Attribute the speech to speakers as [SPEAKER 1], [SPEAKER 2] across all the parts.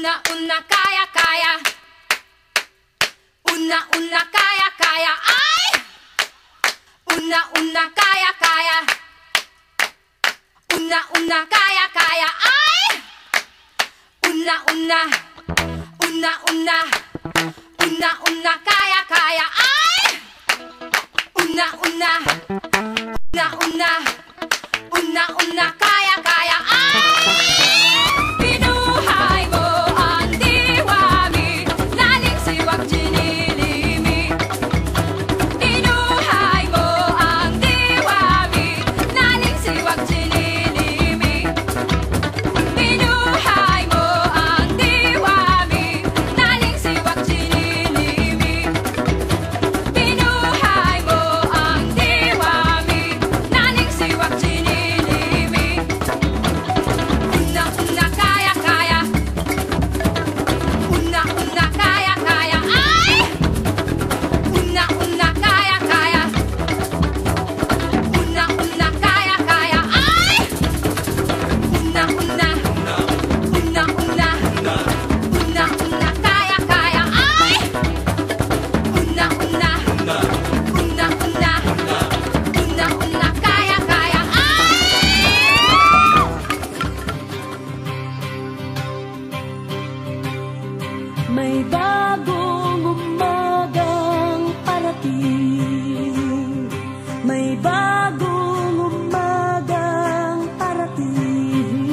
[SPEAKER 1] Una-una kaya-kaya. Una-una kaya-kaya. Ay! Una-una kaya-kaya. Una-una kaya-kaya. Ay! Una-una. Una-una. Una-una kaya-kaya. Ay! Una-una. Una-una. Una-una kaya-kaya. Ay! Binuhay mo ang diwami, laling siwag jinilimi. Binuhay mo ang diwami, laling siwag jinilimi. Binuhay mo ang diwami, laling siwag jinilimi. Binuhay mo ang diwami, laling siwag jinilimi. Una-una kaya-kaya. Una-una kaya-kaya. Ay! Una-una kaya-kaya. Una-una kaya-kaya. Ay! Una-una. Una-una. Una-una kaya-kaya. Ay! Una-una. Una-una. Una-una kaya-kaya. Ay!
[SPEAKER 2] May bagong umagang parating. May bagong umagang parating.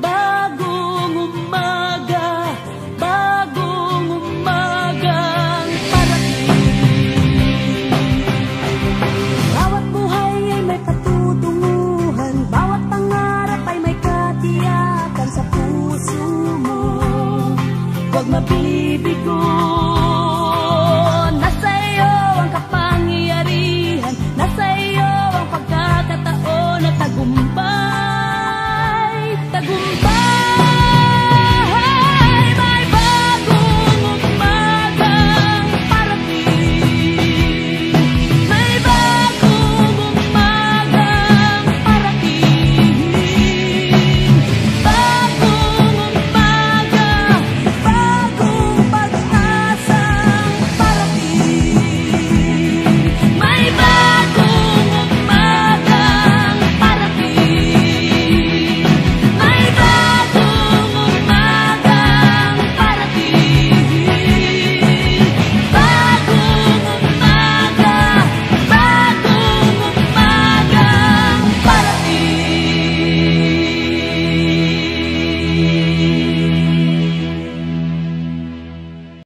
[SPEAKER 2] Bagong umaga, bagong umagang parating. Bawat buhay ay may patutunguhan, bawat pangarap ay may katiyakan sa puso mo. Huwag mabibigo